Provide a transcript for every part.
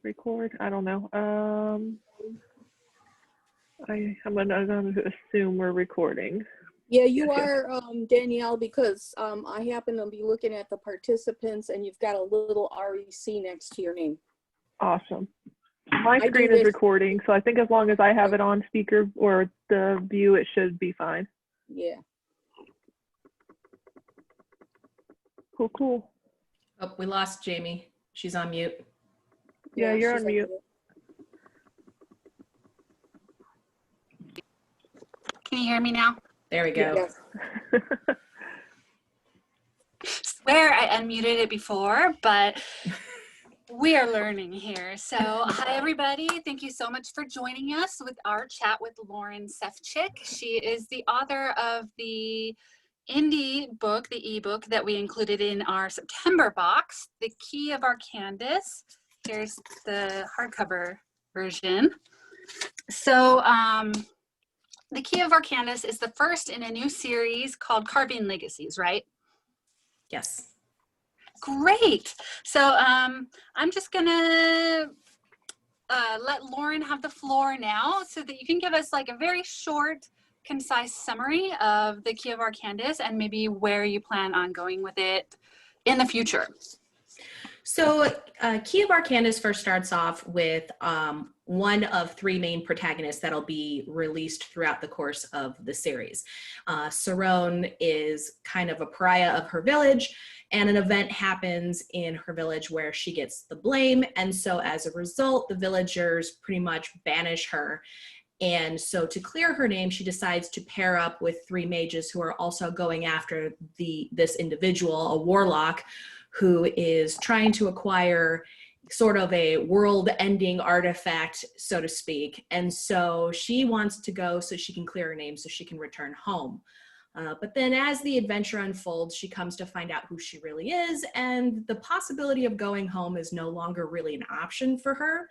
record? I don't know. I'm gonna assume we're recording. Yeah, you are, Danielle, because I happen to be looking at the participants and you've got a little REC next to your name. Awesome. My screen is recording, so I think as long as I have it on speaker or the view, it should be fine. Yeah. Cool, cool. Oh, we lost Jamie. She's on mute. Yeah, you're on mute. Can you hear me now? There we go. Yes. Swear I unmuted it before, but we are learning here. So hi, everybody. Thank you so much for joining us with our chat with Lauren Sefchik. She is the author of the indie book, the ebook that we included in our September box, The Key of Arcandus. Here's the hardcover version. So The Key of Arcandus is the first in a new series called Carving Legacies, right? Yes. Great. So I'm just gonna let Lauren have the floor now so that you can give us like a very short, concise summary of the Key of Arcandus and maybe where you plan on going with it in the future. So Key of Arcandus first starts off with one of three main protagonists that'll be released throughout the course of the series. Sarone is kind of a pariah of her village, and an event happens in her village where she gets the blame, and so as a result, the villagers pretty much banish her. And so to clear her name, she decides to pair up with three mages who are also going after this individual, a warlock, who is trying to acquire sort of a world-ending artifact, so to speak. And so she wants to go so she can clear her name so she can return home. But then as the adventure unfolds, she comes to find out who she really is, and the possibility of going home is no longer really an option for her.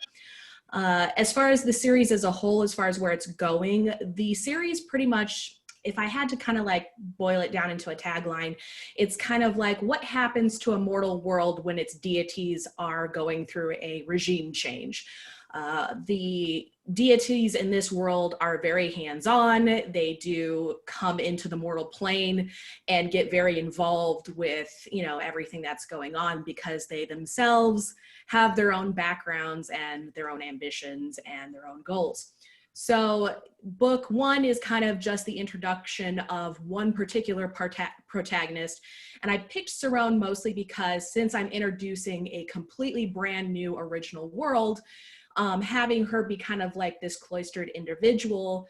As far as the series as a whole, as far as where it's going, the series pretty much, if I had to kind of like boil it down into a tagline, it's kind of like what happens to a mortal world when its deities are going through a regime change. The deities in this world are very hands-on. They do come into the mortal plane and get very involved with, you know, everything that's going on because they themselves have their own backgrounds and their own ambitions and their own goals. So book one is kind of just the introduction of one particular protagonist. And I picked Sarone mostly because since I'm introducing a completely brand new original world, having her be kind of like this cloistered individual,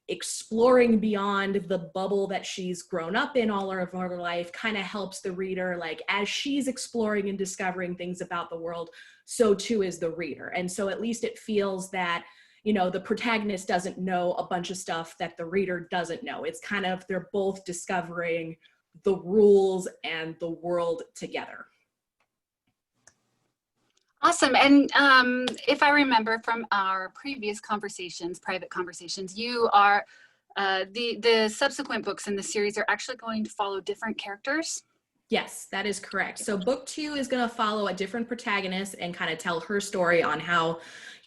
exploring beyond the bubble that she's grown up in all of her life kind of helps the reader, like as she's exploring and discovering things about the world, so too is the reader. And so at least it feels that, you know, the protagonist doesn't know a bunch of stuff that the reader doesn't know. It's kind of, they're both discovering the rules and the world together. Awesome. And if I remember from our previous conversations, private conversations, you are, the subsequent books in the series are actually going to follow different characters? Yes, that is correct. So book two is going to follow a different protagonist and kind of tell her story on how,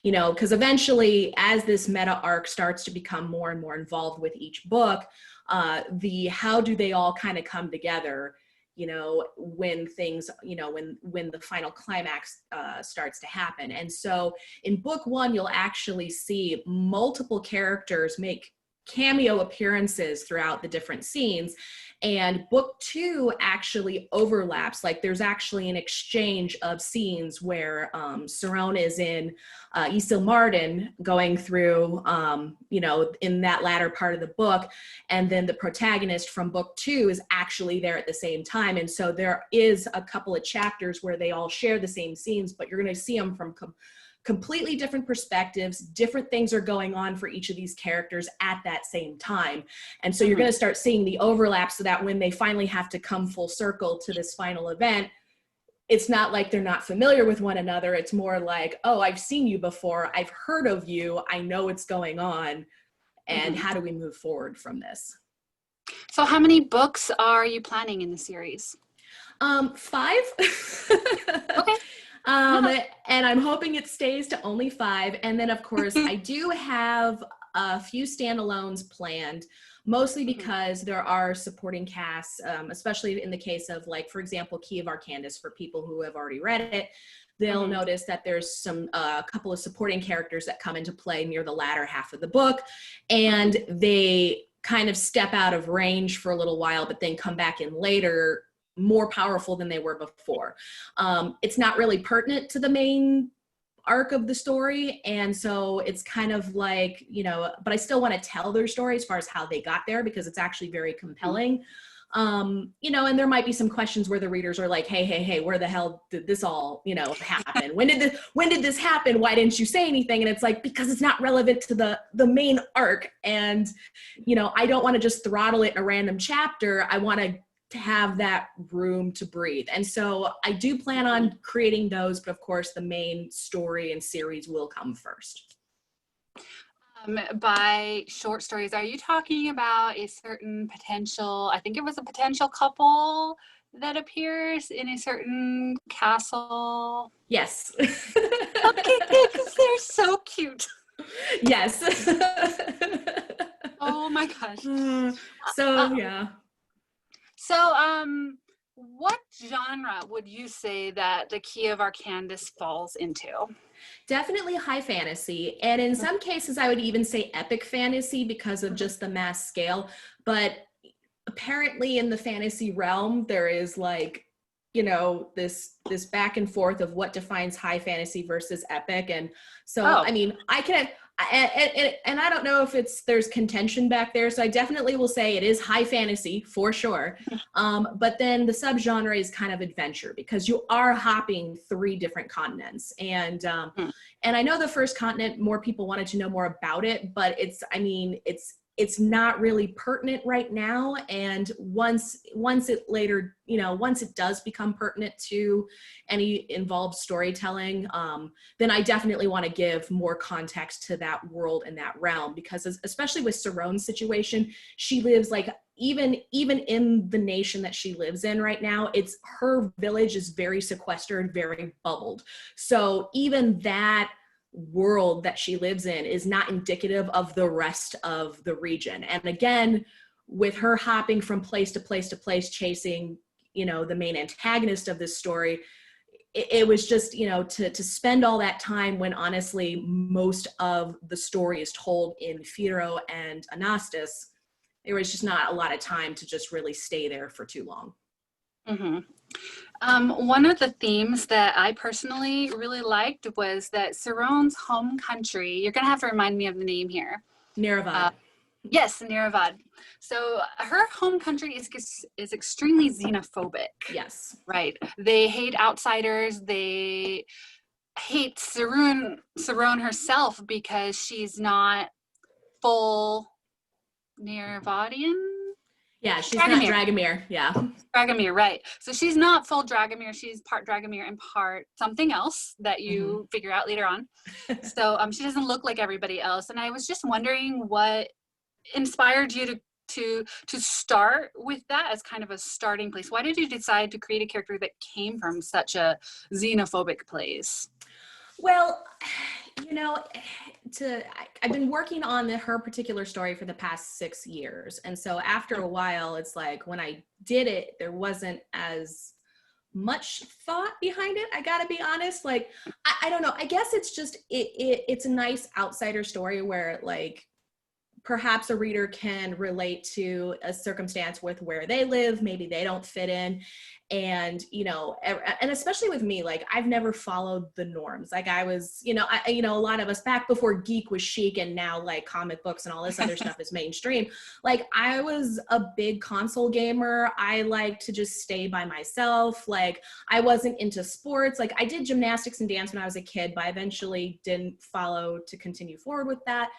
you know, because eventually as this meta arc starts to become more and more involved with each book, how do they all kind of come together, you know, when things, you know, when the final climax starts to happen. And so in book one, you'll actually see multiple characters make cameo appearances throughout the different scenes. And book two actually overlaps. Like there's actually an exchange of scenes where Sarone is in Isilmarden going through, you know, in that latter part of the book. And then the protagonist from book two is actually there at the same time. And so there is a couple of chapters where they all share the same scenes, but you're going to see them from completely different perspectives. Different things are going on for each of these characters at that same time. And so you're going to start seeing the overlap so that when they finally have to come full circle to this final event, it's not like they're not familiar with one another. It's more like, oh, I've seen you before. I've heard of you. I know what's going on. And how do we move forward from this? So how many books are you planning in the series? 5. Okay. And I'm hoping it stays to only 5. And then, of course, I do have a few standalones planned, mostly because there are supporting casts, especially in the case of, like, for example, Key of Arcandus. For people who have already read it, they'll notice that there's some a couple of supporting characters that come into play near the latter half of the book, and they kind of step out of range for a little while, but then come back in later, more powerful than they were before. It's not really pertinent to the main arc of the story, and so it's kind of like, you know, but I still want to tell their story as far as how they got there, because it's actually very compelling. You know, and there might be some questions where the readers are like, hey, where the hell did this all, you know, happen? When did this happen? Why didn't you say anything? And it's like, because it's not relevant to the main arc. And, you know, I don't want to just throttle it in a random chapter. I want to have that room to breathe. And so I do plan on creating those, but of course the main story and series will come first. By short stories, are you talking about a certain potential, I think it was a potential couple that appears in a certain castle? Yes. Okay, because they're so cute. Yes. Oh my gosh. So, yeah. So, what genre would you say that the Key of Arcandus falls into? Definitely high fantasy. And in some cases, I would even say epic fantasy because of just the mass scale. But apparently in the fantasy realm, there is, like, you know, this back and forth of what defines high fantasy versus epic. And so, I mean, I can, and I don't know if there's contention back there. So I definitely will say it is high fantasy for sure. But then the subgenre is kind of adventure, because you are hopping 3 different continents. And I know the first continent, more people wanted to know more about it, but it's not really pertinent right now. And once it does become pertinent to any involved storytelling, then I definitely want to give more context to that world and that realm, because especially with Saron's situation, she lives, like, even in the nation that she lives in right now, it's her village is very sequestered, very bubbled. So even that world that she lives in is not indicative of the rest of the region. And again, with her hopping from place to place to place, chasing, you know, the main antagonist of this story, it was just, you know, to spend all that time when honestly most of the story is told in Firo and Anastas, there was just not a lot of time to just really stay there for too long. One of the themes that I personally really liked was that Saron's home country, you're going to have to remind me of the name here. Nerevad. Yes, Nerevad. So her home country is extremely xenophobic. Yes. Right. They hate outsiders. They hate Saron herself because she's not full Nerevadian. Yeah, she's not Dragomir. Yeah. Dragomir, right. So she's not full Dragomir. She's part Dragomir and part something else that you figure out later on. So she doesn't look like everybody else. And I was just wondering what inspired you to start with that as kind of a starting place. Why did you decide to create a character that came from such a xenophobic place? Well, you know, I've been working on her particular story for the past 6 years. And so after a while, it's like when I did it, there wasn't as much thought behind it. I gotta be honest. Like, I don't know. I guess it's just, it's a nice outsider story where, like, perhaps a reader can relate to a circumstance with where they live. Maybe they don't fit in. And, you know, and especially with me, like, I've never followed the norms. Like, I was, you know, a lot of us back before geek was chic and now, like, comic books and all this other stuff is mainstream. Like, I was a big console gamer. I like to just stay by myself. Like, I wasn't into sports. Like, I did gymnastics and dance when I was a kid, but I eventually didn't follow to continue forward with that.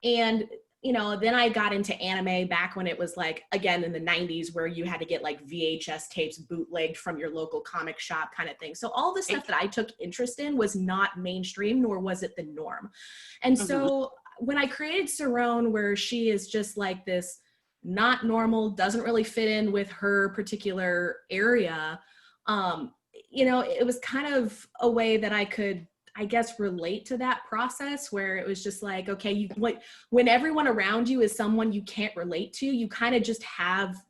And, you know, then I got into anime back when it was, like, again, in the 90s, where you had to get, like, VHS tapes bootlegged from your local comic shop kind of thing. So all the stuff that I took interest in was not mainstream, nor was it the norm. And so when I created Saron, where she is just like this not normal, doesn't really fit in with her particular area, it was kind of a way that I could, I guess, relate to that process, where it was just like, okay, when everyone around you is someone you can't relate to, you kind of just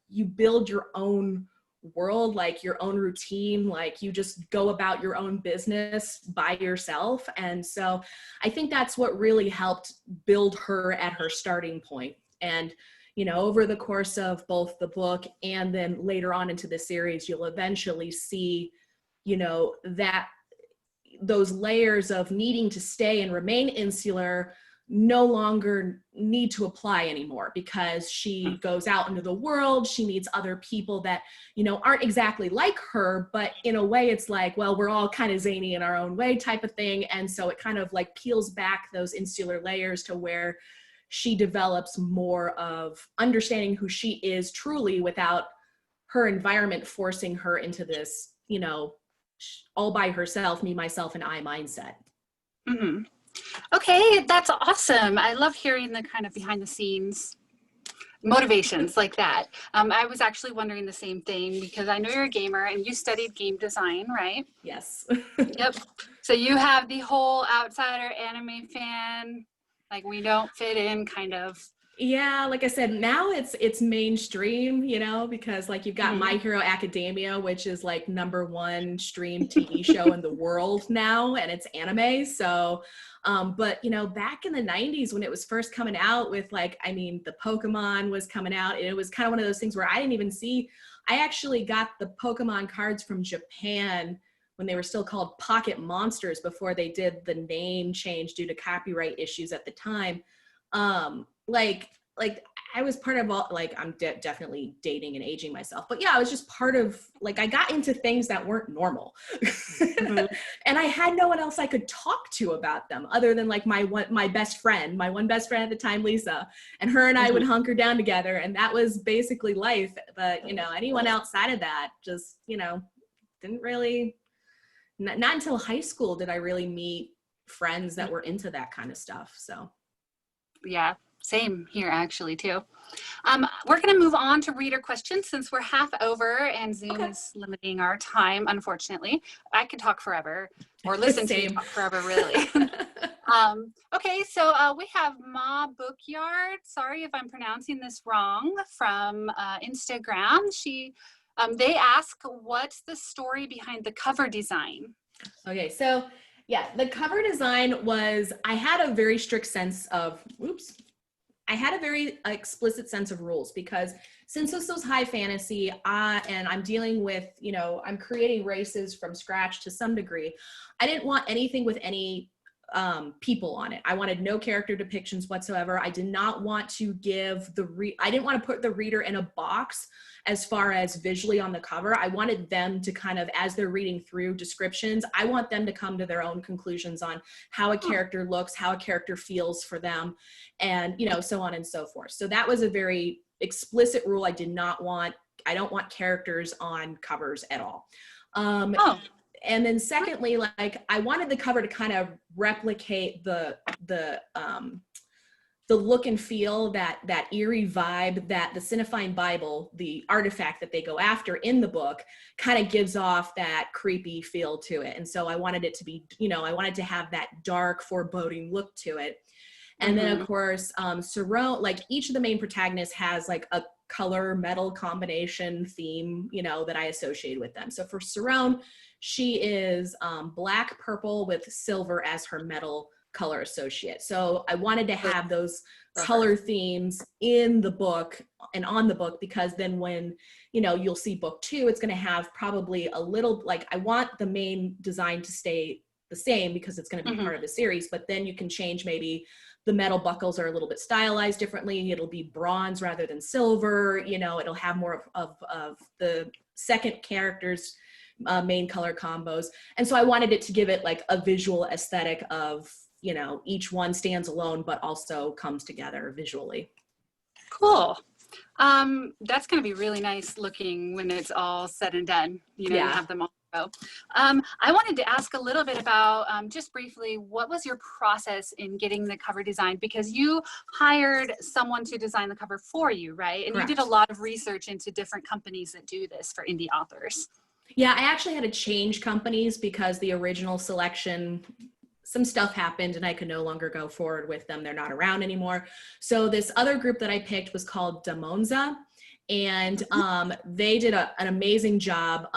you build your own world, like your own routine, like you just go about your own business by yourself. And so I think that's what really helped build her at her starting point. And over the course of both the book and then later on into the series, you'll eventually see that those layers of needing to stay and remain insular no longer need to apply anymore, because she goes out into the world. She meets other people that, aren't exactly like her, but in a way it's like, well, we're all kind of zany in our own way type of thing. And so it kind of like peels back those insular layers to where she develops more of understanding who she is truly without her environment forcing her into this, all by herself, me, myself, and I mindset. Mm-hmm. Okay, that's awesome. I love hearing the kind of behind the scenes motivations like that. I was actually wondering the same thing, because I know you're a gamer and you studied game design, right? Yes. Yep. So you have the whole outsider anime fan, like we don't fit in kind of. Yeah, like I said, now it's mainstream, because like you've got My Hero Academia, which is like #1 streamed TV show in the world now, and it's anime. So, but back in the 90s when it was first coming out with the Pokemon was coming out, it was kind of one of those things where I actually got the Pokemon cards from Japan when they were still called Pocket Monsters before they did the name change due to copyright issues at the time. I was part of all, I'm definitely dating and aging myself, but yeah, I was just part of, I got into things that weren't normal. And I had no one else I could talk to about them other than my best friend, my one best friend at the time, Lisa, and her and I would hunker down together, and that was basically life. But, anyone outside of that just, didn't really, not until high school did I really meet friends that were into that kind of stuff. So. Yeah. Same here, actually, too. We're going to move on to reader questions since we're half over and Zoom is limiting our time, unfortunately. I could talk forever, or listen to you talk forever, really. Okay, so we have Ma Bookyard. Sorry if I'm pronouncing this wrong, from Instagram. They ask, what's the story behind the cover design? Okay, so yeah, the cover design was, I had a very strict sense of, I had a very explicit sense of rules, because since this was high fantasy and I'm dealing with, I'm creating races from scratch to some degree, I didn't want anything with any people on it. I wanted no character depictions whatsoever. I did not want to give I didn't want to put the reader in a box as far as visually on the cover. I wanted them to kind of, as they're reading through descriptions, I want them to come to their own conclusions on how a character looks, how a character feels for them, and, so on and so forth. So that was a very explicit rule. I don't want characters on covers at all. And then secondly, I wanted the cover to kind of replicate the look and feel, that eerie vibe that the Cinephine Bible, the artifact that they go after in the book, kind of gives off that creepy feel to it. And so I wanted it to be, I wanted to have that dark, foreboding look to it. And then of course, Cerrone, each of the main protagonists has a color metal combination theme, that I associate with them. So for Cerrone, she is black, purple with silver as her metal color associate. So I wanted to have those color themes in the book and on the book, because then when, you'll see book 2, it's going to have probably a little, I want the main design to stay the same because it's going to be part of the series, but then you can change, maybe the metal buckles are a little bit stylized differently. It'll be bronze rather than silver, it'll have more of the second character's main color combos. And so I wanted it to give it a visual aesthetic of, each one stands alone, but also comes together visually. Cool. That's going to be really nice looking when it's all said and done, you have them all go. I wanted to ask a little bit about, just briefly, what was your process in getting the cover design? Because you hired someone to design the cover for you, right? And Correct. You did a lot of research into different companies that do this for indie authors. Yeah, I actually had to change companies because the original selection, some stuff happened and I could no longer go forward with them. They're not around anymore. So this other group that I picked was called Damonza. And they did an amazing job.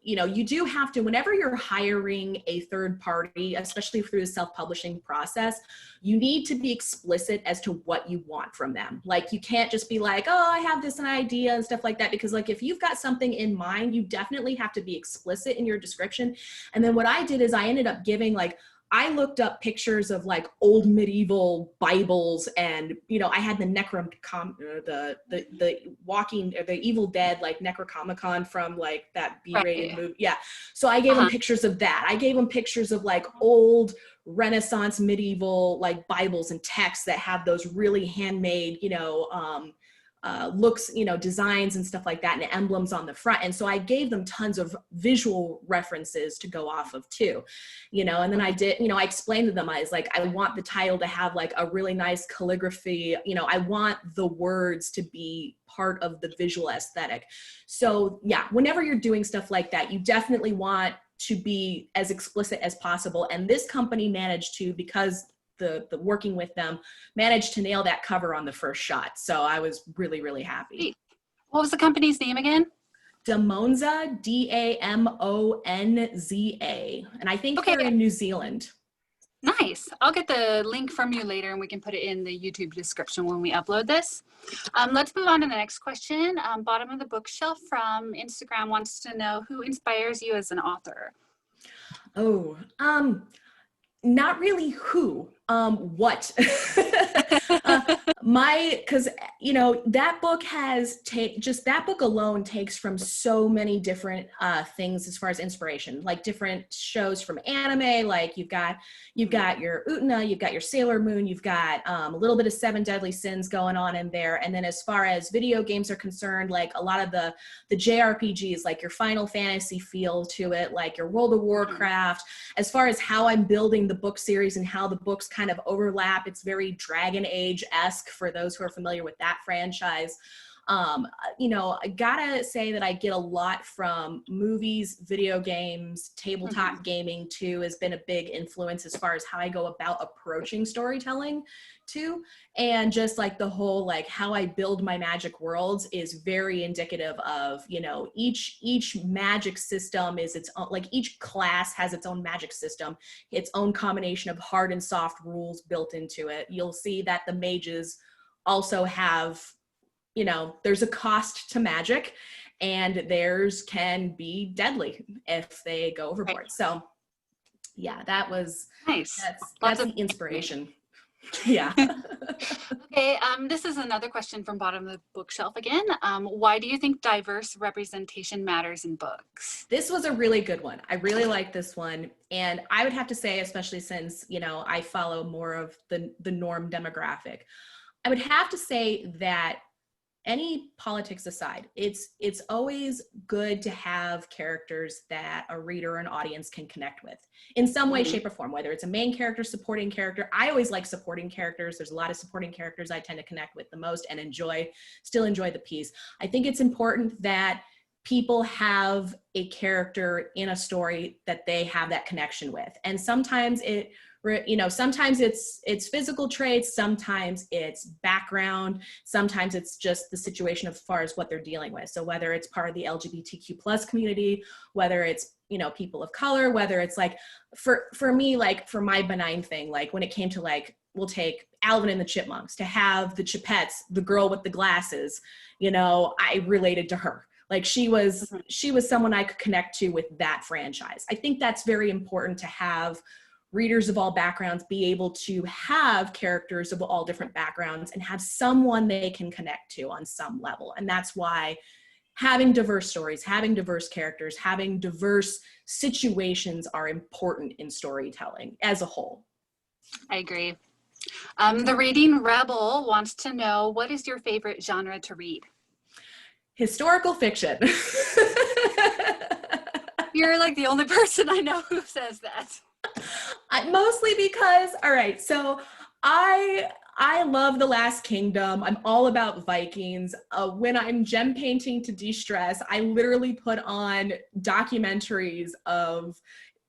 You know, you do have to, whenever you're hiring a third party, especially through the self-publishing process, you need to be explicit as to what you want from them. Like, you can't just be like, oh, I have this idea and stuff like that, because like, if you've got something in mind, you definitely have to be explicit in your description. And then what I did is I ended up giving, like, I looked up pictures of like old medieval Bibles, and you know, I had the the Evil Dead like Necronomicon from like that B-rated movie. Yeah. So I gave them pictures of that. I gave them pictures of like old Renaissance medieval like Bibles and texts that have those really handmade, you know, looks, you know, designs and stuff like that, and emblems on the front. And so I gave them tons of visual references to go off of too, you know. And then I did, you know, I explained to them, I was like, I want the title to have like a really nice calligraphy, you know, I want the words to be part of the visual aesthetic. So yeah, whenever you're doing stuff like that, you definitely want to be as explicit as possible. And this company managed to, because the working with them, managed to nail that cover on the first shot. So I was really, really happy. What was the company's name again? Damonza, Damonza. And I think they're in New Zealand. Nice. I'll get the link from you later and we can put it in the YouTube description when we upload this. Let's move on to the next question. Bottom of the bookshelf from Instagram wants to know, who inspires you as an author? Oh, not really who, what. Because, you know, that book has just that book alone takes from so many different things as far as inspiration, like different shows from anime. Like you've got your Utena, you've got your Sailor Moon, you've got a little bit of Seven Deadly Sins going on in there. And then as far as video games are concerned, like a lot of the JRPGs, like your Final Fantasy feel to it, like your World of Warcraft. As far as how I'm building the book series and how the books kind of overlap, it's very Dragon Age-esque for those who are familiar with that franchise. You know, I gotta say that I get a lot from movies, video games, tabletop gaming too has been a big influence as far as how I go about approaching storytelling too. And just like the whole, like how I build my magic worlds is very indicative of, you know, each magic system is its own, like each class has its own magic system, its own combination of hard and soft rules built into it. You'll see that the mages also have, you know, there's a cost to magic, and theirs can be deadly if they go overboard. So yeah, that was nice. That's the inspiration. Yeah. Okay, this is another question from bottom of the bookshelf again. Why do you think diverse representation matters in books? This was a really good one. I really like this one. And I would have to say, especially since, you know, I follow more of the norm demographic, I would have to say that any politics aside, it's always good to have characters that a reader or an audience can connect with in some way, shape, or form, whether it's a main character, supporting character. I always like supporting characters. There's a lot of supporting characters I tend to connect with the most and still enjoy the piece. I think it's important that people have a character in a story that they have that connection with. And sometimes sometimes it's physical traits, sometimes it's background, sometimes it's just the situation as far as what they're dealing with. So whether it's part of the LGBTQ plus community, whether it's, you know, people of color, whether it's like, for me, like for my benign thing, like when it came to like, we'll take Alvin and the Chipmunks, to have the Chipettes, the girl with the glasses, you know, I related to her. Like she was someone I could connect to with that franchise. I think that's very important to have readers of all backgrounds be able to have characters of all different backgrounds and have someone they can connect to on some level. And that's why having diverse stories, having diverse characters, having diverse situations are important in storytelling as a whole. I agree. The Reading Rebel wants to know, what is your favorite genre to read? Historical fiction. You're like the only person I know who says that. Mostly because, all right, so I I love The Last Kingdom. I'm all about Vikings. When I'm gem painting to de-stress, I literally put on documentaries of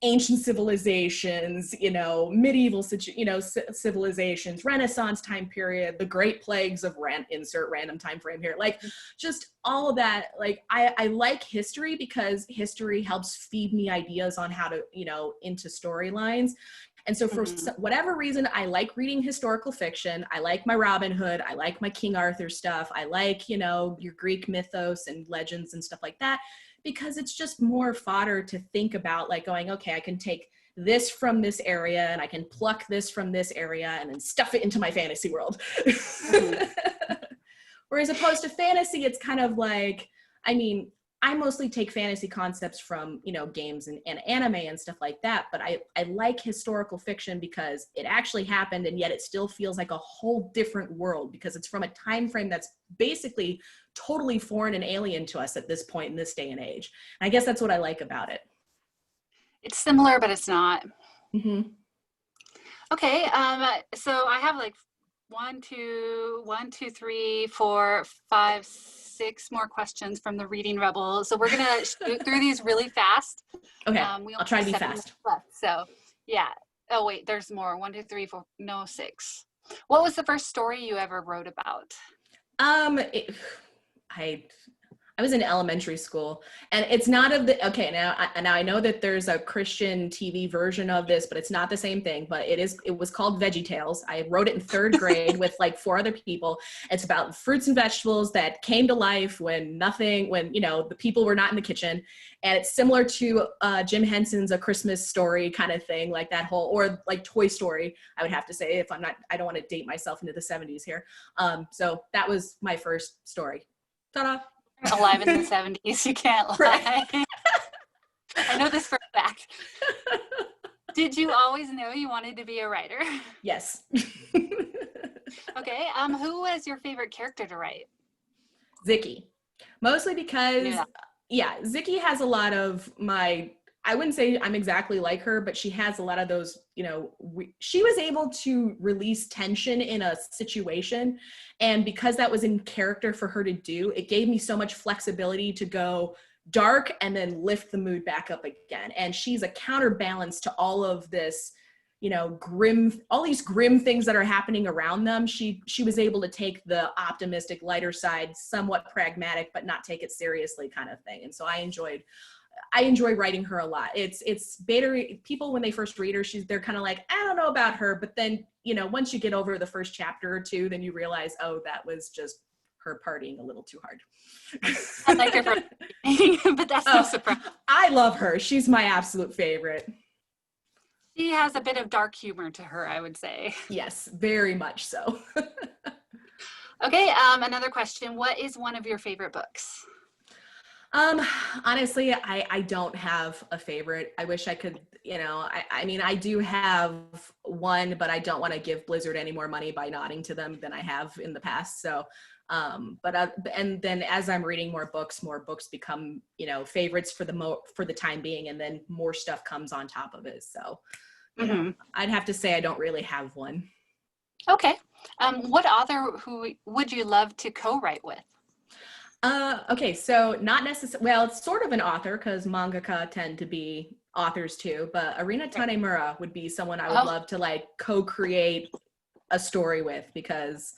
ancient civilizations, medieval, civilizations, Renaissance time period, the Great Plagues of insert random time frame here. Like, just all of that. Like, I like history because history helps feed me ideas on how to, into storylines. And so for whatever reason, I like reading historical fiction. I like my Robin Hood. I like my King Arthur stuff. I like, your Greek mythos and legends and stuff like that, because it's just more fodder to think about, like going, okay, I can take this from this area and I can pluck this from this area and then stuff it into my fantasy world. Whereas opposed to fantasy, it's kind of like, I mostly take fantasy concepts from, games and anime and stuff like that, but I like historical fiction because it actually happened, and yet it still feels like a whole different world because it's from a time frame that's basically totally foreign and alien to us at this point in this day and age. And I guess that's what I like about it. It's similar, but it's not. Mm-hmm. Okay, so I have like 3, 4, 5, 6 more questions from the Reading Rebel. So we're gonna shoot through these really fast. Okay, I'll try to be fast. Left, so yeah. Oh wait, there's more. 1, 2, 3, 4. No, 6. What was the first story you ever wrote about? I was in elementary school, and it's not of the, okay, now I know that there's a Christian TV version of this, but it's not the same thing, but it was called VeggieTales. I wrote it in 3rd grade with like 4 other people. It's about fruits and vegetables that came to life when the people were not in the kitchen. And it's similar to Jim Henson's A Christmas Story kind of thing, like that whole, or like Toy Story, I would have to say, I don't want to date myself into the 70s here. So that was my first story. Ta-da. Alive in the 70s, you can't lie. I know this for a fact. Did you always know you wanted to be a writer? Yes. Okay, who was your favorite character to write? Zicky. Mostly because, Zicky has a lot of I wouldn't say I'm exactly like her, but she has a lot of those, she was able to release tension in a situation. And because that was in character for her to do, it gave me so much flexibility to go dark and then lift the mood back up again. And she's a counterbalance to all of this, all these grim things that are happening around them. She was able to take the optimistic, lighter side, somewhat pragmatic, but not take it seriously kind of thing. And so I enjoy writing her a lot. It's better. People, when they first read her, they're kind of like, I don't know about her. But then, once you get over the first chapter or two, then you realize, oh, that was just her partying a little too hard. I like her but that's no surprise. I love her. She's my absolute favorite. She has a bit of dark humor to her, I would say. Yes, very much so. Okay, another question. What is one of your favorite books? Honestly, I don't have a favorite. I wish I could, I do have one, but I don't want to give Blizzard any more money by nodding to them than I have in the past. So, and then as I'm reading more books become, favorites for the time being, and then more stuff comes on top of it. So, I'd have to say I don't really have one. Okay. What author who would you love to co-write with? Okay, so not necessarily, well, it's sort of an author because mangaka tend to be authors too, but Arina Tanemura would be someone I would love to like co-create a story with, because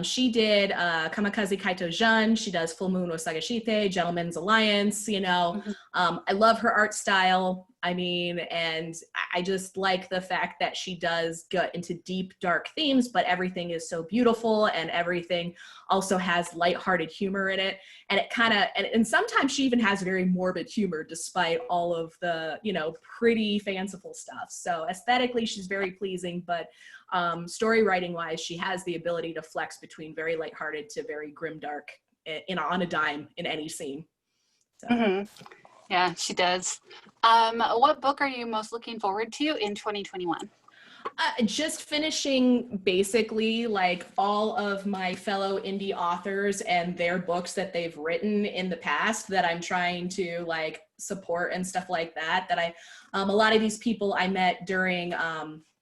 she did Kamikaze Kaito Jun, she does Full Moon Osagashite, Gentleman's Alliance, I love her art style. And I just like the fact that she does get into deep, dark themes, but everything is so beautiful and everything also has lighthearted humor in it. And it kind of, and sometimes she even has very morbid humor despite all of the, pretty fanciful stuff. So aesthetically, she's very pleasing, but story writing wise, she has the ability to flex between very lighthearted to very grim dark on a dime in any scene. So. Yeah, she does. What book are you most looking forward to in 2021? Just finishing basically like all of my fellow indie authors and their books that they've written in the past that I'm trying to like support and stuff like that. A lot of these people I met during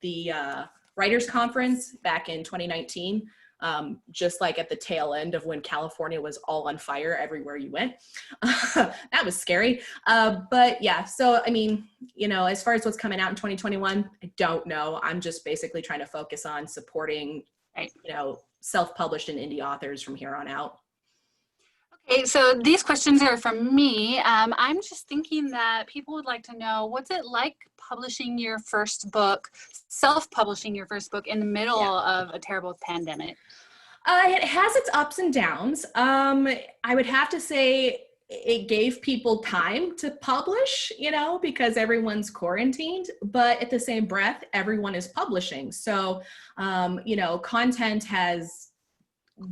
the writers conference back in 2019, just like at the tail end of when California was all on fire everywhere you went. That was scary. But yeah, so I mean, you know, as far as what's coming out in 2021, I don't know. I'm just basically trying to focus on supporting, you know, self-published and indie authors from here on out. Okay, so these questions are from me. I'm just thinking that people would like to know, what's it like publishing your first book, self-publishing your first book in the middle of a terrible pandemic? It has its ups and downs. I would have to say it gave people time to publish, you know, because everyone's quarantined, but at the same breath, everyone is publishing. So, you know, content has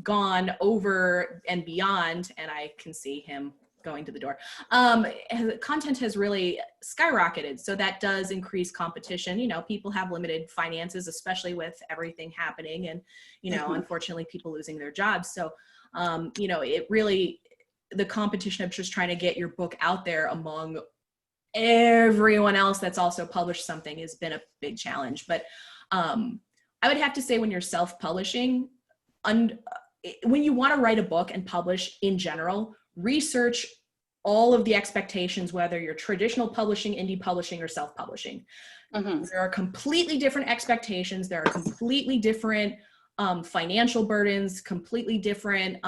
gone over and beyond, and I can see him going to the door. Content has really skyrocketed. So that does increase competition. You know, people have limited finances, especially with everything happening and, you know, unfortunately people losing their jobs. So, you know, it really, the competition of just trying to get your book out there among everyone else that's also published something has been a big challenge. But I would have to say when you're self-publishing, when you want to write a book and publish in general, research all of the expectations, whether you're traditional publishing, indie publishing, or self-publishing. There are completely different expectations. There are completely different financial burdens, completely different,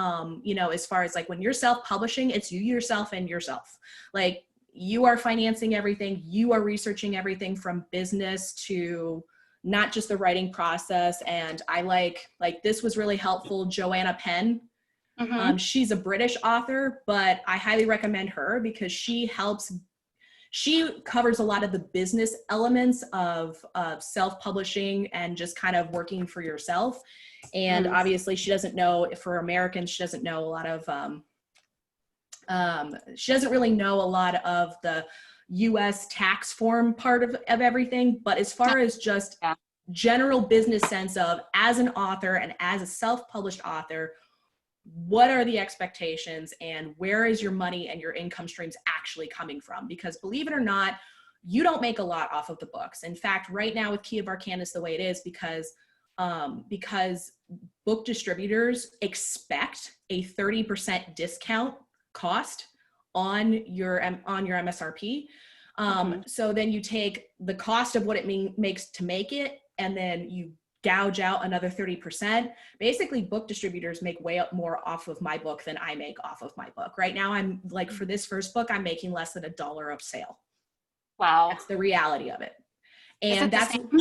you know, as far as like when you're self-publishing, it's you, yourself, and yourself. Like you are financing everything. You are researching everything from business to not just the writing process. And I like this was really helpful. Joanna Penn, she's a British author, but I highly recommend her because she covers a lot of the business elements of self-publishing and just kind of working for yourself. And obviously she doesn't know, for Americans, she doesn't know a lot of, she doesn't really know a lot of the US tax form part of everything, but as far as just general business sense of as an author and as a self-published author, what are the expectations and where is your money and your income streams actually coming from? Because believe it or not, you don't make a lot off of the books. In fact, right now with Key of Arcandus the way it is because book distributors expect a 30% discount cost on your MSRP. So then you take the cost of what it makes to make it, and then you gouge out another 30%. Basically, book distributors make way up more off of my book than I make off of my book. Right now, I'm like, for this first book, I'm making less than $1 of sale. Wow. That's the reality of it. And that's the same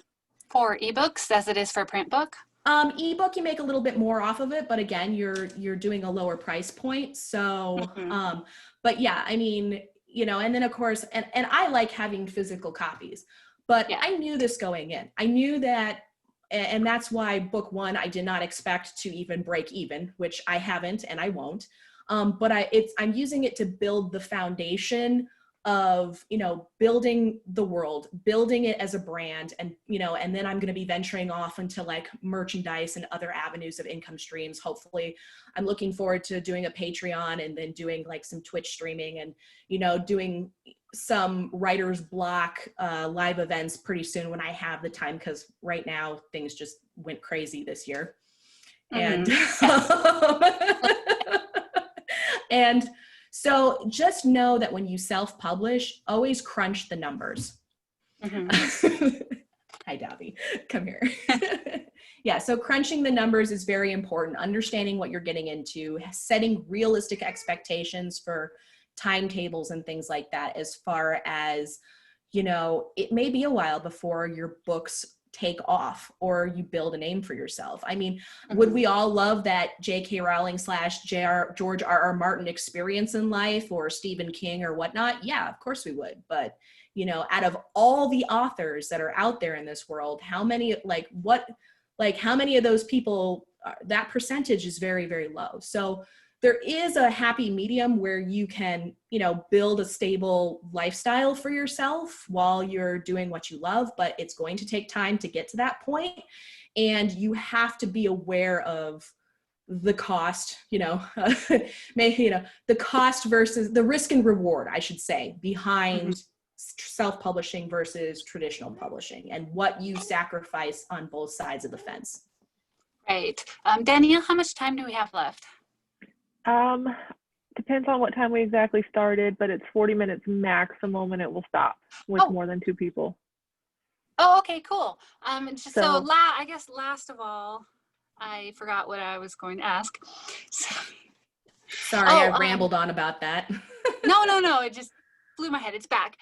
for ebooks as it is for print book? Ebook, you make a little bit more off of it, but again, you're doing a lower price point. So, but yeah, I mean, you know, and then of course, and I like having physical copies, but I knew this going in. I knew that, and that's why book one, I did not expect to even break even, which I haven't, and I won't. But I'm using it to build the foundation of, you know, building the world, building it as a brand, and, you know, and then I'm going to be venturing off into like merchandise and other avenues of income streams. Hopefully I'm looking forward to doing a Patreon and then doing like some Twitch streaming and, you know, doing some writer's block live events pretty soon when I have the time, because right now things just went crazy this year. And and so just know that when you self-publish, always crunch the numbers. Hi, Dobby, come here. Yeah, so crunching the numbers is very important. Understanding what you're getting into, setting realistic expectations for timetables and things like that, as far as, you know, it may be a while before your books take off or you build a name for yourself. I mean, would we all love that J.K. Rowling / George R.R. Martin experience in life, or Stephen King or whatnot? Yeah, of course we would. But, you know, out of all the authors that are out there in this world, how many of those people, that percentage is very, very low. So there is a happy medium where you can, you know, build a stable lifestyle for yourself while you're doing what you love, but it's going to take time to get to that point. And you have to be aware of the cost, you know, maybe, you know, the cost versus the risk and reward, I should say, behind self-publishing versus traditional publishing and what you sacrifice on both sides of the fence. Right. Danielle, how much time do we have left? Depends on what time we exactly started, but it's 40 minutes maximum and it will stop with more than 2 people. Oh, okay, cool. So So I guess last of all, I forgot what I was going to ask. Sorry, I rambled on about that. No, it just blew my head. It's back.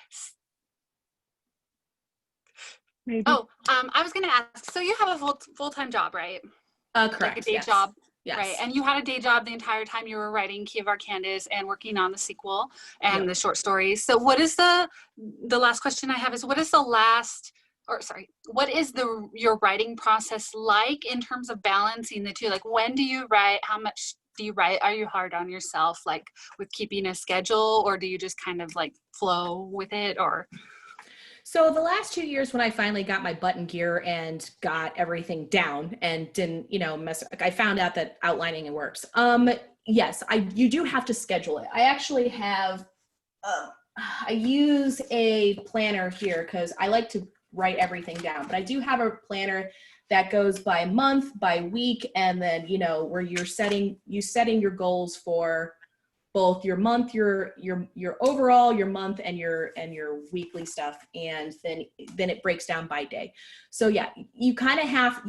maybe. I was going to ask, so you have a full-time job, right? Correct, like a day yes. job, Yes. right? And you had a day job the entire time you were writing Key of Arcandus and working on the sequel and the short stories. So what is the last question I have is what is your writing process like in terms of balancing the two? Like when do you write? How much do you write? Are you hard on yourself like with keeping a schedule, or do you just kind of like flow with it? Or so the last 2 years when I finally got my butt in gear and got everything down and didn't, I found out that outlining it works. Yes, you do have to schedule it. I actually have, I use a planner here because I like to write everything down, but I do have a planner that goes by month, by week, and then, where you're setting your goals for both your month, your overall, your month, and your weekly stuff, and then it breaks down by day. So yeah, you kind of have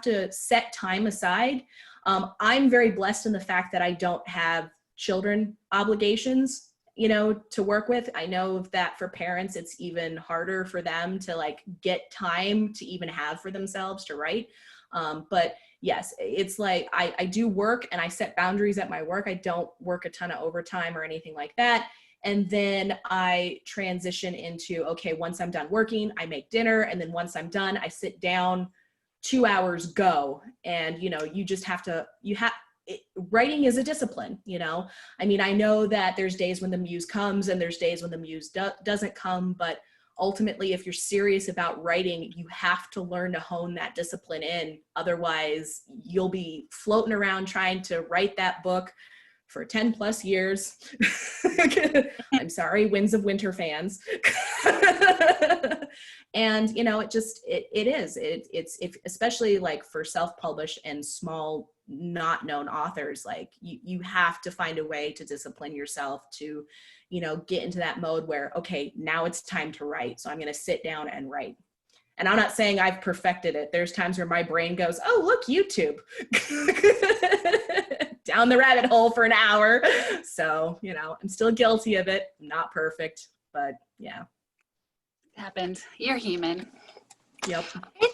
to set time aside. I'm very blessed in the fact that I don't have children obligations, to work with. I know that for parents, it's even harder for them to like get time to even have for themselves to write. But yes, it's like I do work and I set boundaries at my work. I don't work a ton of overtime or anything like that. And then I transition into, okay, once I'm done working, I make dinner. And then once I'm done, I sit down, 2 hours go. And, you just writing is a discipline, I mean, I know that there's days when the muse comes and there's days when the muse doesn't come, but ultimately, if you're serious about writing, you have to learn to hone that discipline in. Otherwise, you'll be floating around trying to write that book for 10 plus years. I'm sorry, Winds of Winter fans. And, it's especially like for self-published and small, not known authors, like you have to find a way to discipline yourself to, get into that mode where, okay, now it's time to write. So I'm going to sit down and write. And I'm not saying I've perfected it. There's times where my brain goes, oh, look, YouTube. Down the rabbit hole for an hour. So, I'm still guilty of it. Not perfect, but yeah. it happened. You're human. Yep.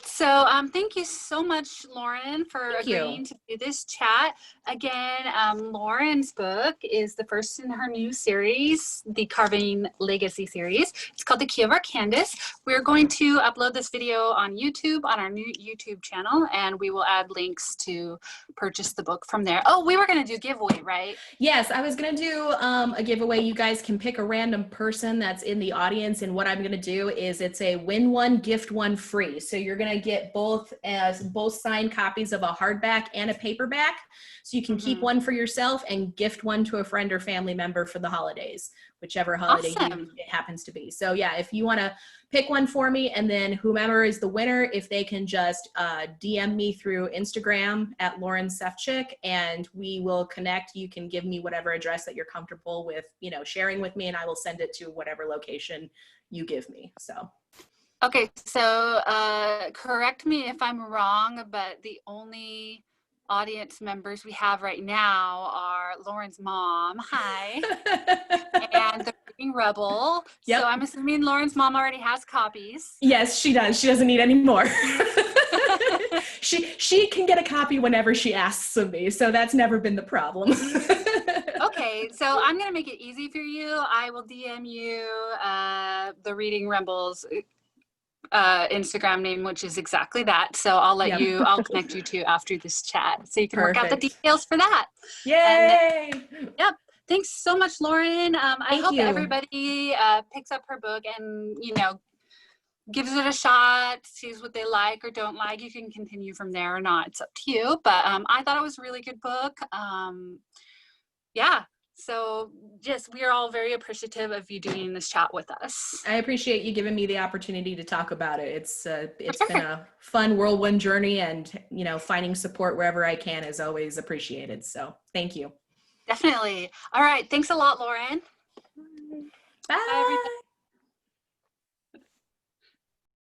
So thank you so much, Lauren, for agreeing to do this chat. Again, Lauren's book is the first in her new series, the Carving Legacy series. It's called The Key of Arcandus. We're going to upload this video on YouTube, on our new YouTube channel, and we will add links to purchase the book from there. Oh, we were going to do giveaway, right? Yes, I was going to do a giveaway. You guys can pick a random person that's in the audience, and what I'm going to do is it's a win one, gift one free. So you're going to get both signed copies of a hardback and a paperback. So you can keep one for yourself and gift one to a friend or family member for the holidays, whichever holiday it happens to be. So yeah, if you want to pick one for me, and then whomever is the winner, if they can just DM me through Instagram at Lauren Sefchik, and we will connect. You can give me whatever address that you're comfortable with, sharing with me, and I will send it to whatever location you give me. So. Okay, so correct me if I'm wrong, but the only audience members we have right now are Lauren's mom, hi, and the Reading Rebel. Yep. So I'm assuming Lauren's mom already has copies. Yes, she does. She doesn't need any more. She can get a copy whenever she asks of me, so that's never been the problem. Okay, so I'm gonna make it easy for you. I will DM you the Reading Rebels Instagram name, which is exactly that. So I'll I'll connect you to after this chat so you can work out the details for that. Yay! Yep. Thanks so much, Lauren. I hope everybody picks up her book and, gives it a shot, sees what they like or don't like. You can continue from there or not. It's up to you. But I thought it was a really good book. Yeah. So just, we are all very appreciative of you doing this chat with us. I appreciate you giving me the opportunity to talk about it. It's been a fun whirlwind journey, and finding support wherever I can is always appreciated. So thank you. Definitely. All right. Thanks a lot, Lauren. Bye. Bye, everybody.